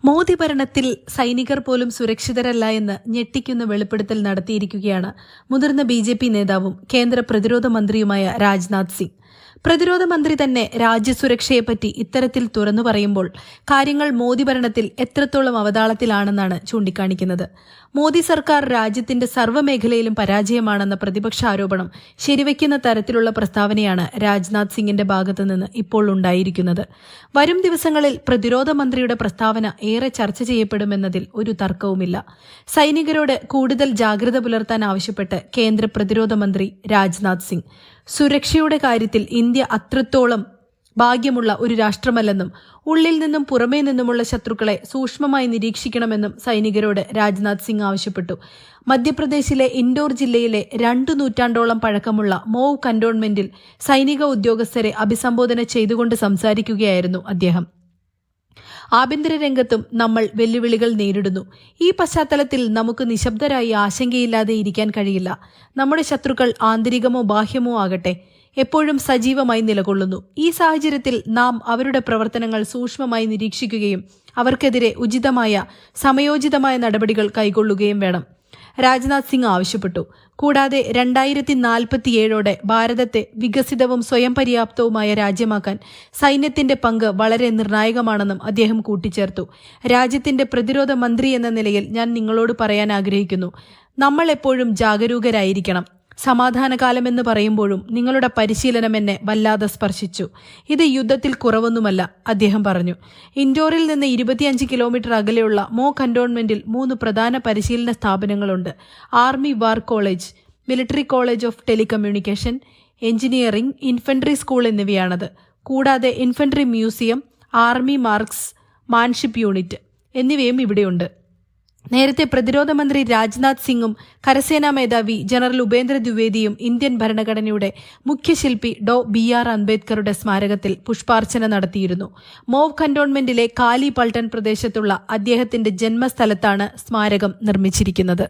മോദി ഭരണത്തിൽ സൈനികർ പോലും സുരക്ഷിതരല്ല എന്ന് ഞെട്ടിക്കുന്ന വെളിപ്പെടുത്തൽ നടത്തിയിരിക്കുകയാണ് മുതിർന്ന ബിജെപി നേതാവും കേന്ദ്ര പ്രതിരോധ മന്ത്രിയുമായ രാജ്നാഥ് സിംഗ്. പ്രതിരോധ മന്ത്രി തന്നെ രാജ്യസുരക്ഷയെപ്പറ്റി ഇത്തരത്തിൽ തുറന്നു പറയുമ്പോൾ കാര്യങ്ങൾ മോദി ഭരണത്തിൽ എത്രത്തോളം അവതാളത്തിലാണെന്നാണ് ചൂണ്ടിക്കാണിക്കുന്നത്. മോദി സർക്കാർ രാജ്യത്തിന്റെ സർവ്വമേഖലയിലും പരാജയമാണെന്ന പ്രതിപക്ഷ ആരോപണം ശരിവയ്ക്കുന്ന തരത്തിലുള്ള പ്രസ്താവനയാണ് രാജ്നാഥ് സിംഗിന്റെ ഭാഗത്തുനിന്ന് ഇപ്പോൾ ഉണ്ടായിരിക്കുന്നത്. വരും ദിവസങ്ങളിൽ പ്രതിരോധ മന്ത്രിയുടെ പ്രസ്താവന ഏറെ ചർച്ച ചെയ്യപ്പെടുമെന്നതിൽ ഒരു തർക്കവുമില്ല. സൈനികരോട് കൂടുതൽ ജാഗ്രത പുലർത്താൻ ആവശ്യപ്പെട്ട് കേന്ദ്ര പ്രതിരോധ മന്ത്രി രാജ്നാഥ് സിംഗ് സുരക്ഷയുടെ കാര്യത്തിൽ ഇന്ത്യ അത്രത്തോളം ഭാഗ്യമുള്ള ഒരു രാഷ്ട്രമല്ലെന്നും ഉള്ളിൽ നിന്നും പുറമേ നിന്നുമുള്ള ശത്രുക്കളെ സൂക്ഷ്മമായി നിരീക്ഷിക്കണമെന്നും സൈനികരോട് രാജ്നാഥ് സിംഗ് ആവശ്യപ്പെട്ടു. മധ്യപ്രദേശിലെ ഇൻഡോർ ജില്ലയിലെ 2 നൂറ്റാണ്ടോളം പഴക്കമുള്ള മോവ് കന്റോൺമെന്റിൽ സൈനിക ഉദ്യോഗസ്ഥരെ അഭിസംബോധന ചെയ്തുകൊണ്ട് സംസാരിക്കുകയായിരുന്നു അദ്ദേഹം. ആഭ്യന്തര രംഗത്തും നമ്മൾ വെല്ലുവിളികൾ നേരിടുന്നു. ഈ പശ്ചാത്തലത്തിൽ നമുക്ക് നിശബ്ദരായി ആശങ്കയില്ലാതെ ഇരിക്കാൻ കഴിയില്ല. നമ്മുടെ ശത്രുക്കൾ ആന്തരികമോ ബാഹ്യമോ ആകട്ടെ എപ്പോഴും സജീവമായി നിലകൊള്ളുന്നു. ഈ സാഹചര്യത്തിൽ നാം അവരുടെ പ്രവർത്തനങ്ങൾ സൂക്ഷ്മമായി നിരീക്ഷിക്കുകയും അവർക്കെതിരെ ഉചിതമായ സമയോചിതമായ നടപടികൾ കൈക്കൊള്ളുകയും വേണം, രാജ്നാഥ് സിംഗ് ആവശ്യപ്പെട്ടു. കൂടാതെ 2047 ഭാരതത്തെ വികസിതവും സ്വയം പര്യാപ്തവുമായ രാജ്യമാക്കാൻ സൈന്യത്തിന്റെ പങ്ക് വളരെ നിർണായകമാണെന്നും അദ്ദേഹം കൂട്ടിച്ചേർത്തു. രാജ്യത്തിന്റെ പ്രതിരോധ മന്ത്രി എന്ന നിലയിൽ ഞാൻ നിങ്ങളോട് പറയാൻ ആഗ്രഹിക്കുന്നു, നമ്മൾ എപ്പോഴും ജാഗരൂകരായിരിക്കണം. സമാധാനകാലമെന്ന് പറയുമ്പോഴും നിങ്ങളുടെ പരിശീലനം എന്നെ വല്ലാതെ സ്പർശിച്ചു. ഇത് യുദ്ധത്തിൽ കുറവൊന്നുമല്ല, അദ്ദേഹം പറഞ്ഞു. ഇൻഡോറിൽ നിന്ന് 25 കിലോമീറ്റർ അകലെയുള്ള മോ കന്റോൺമെന്റിൽ 3 പ്രധാന പരിശീലന സ്ഥാപനങ്ങളുണ്ട്. Army war college, military college of telecommunication, engineering, infantry school എന്നിവയാണത്. കൂടാതെ infantry museum, army marksmanship unit എന്നിവയും ഇവിടെയുണ്ട്. നേരത്തെ പ്രതിരോധ മന്ത്രി രാജ്നാഥ് സിംഗും കരസേനാ മേധാവി ജനറൽ ഉപേന്ദ്ര ദ്വിവേദിയും ഇന്ത്യൻ ഭരണഘടനയുടെ മുഖ്യശില്പി BR അംബേദ്കറുടെ സ്മാരകത്തിൽ പുഷ്പാർച്ചന നടത്തിയിരുന്നു. മോവ് കന്റോൺമെന്റിലെ കാലി പൾട്ടൺ പ്രദേശത്തുള്ള അദ്ദേഹത്തിന്റെ ജന്മസ്ഥലത്താണ് സ്മാരകം നിർമ്മിച്ചിരിക്കുന്നത്.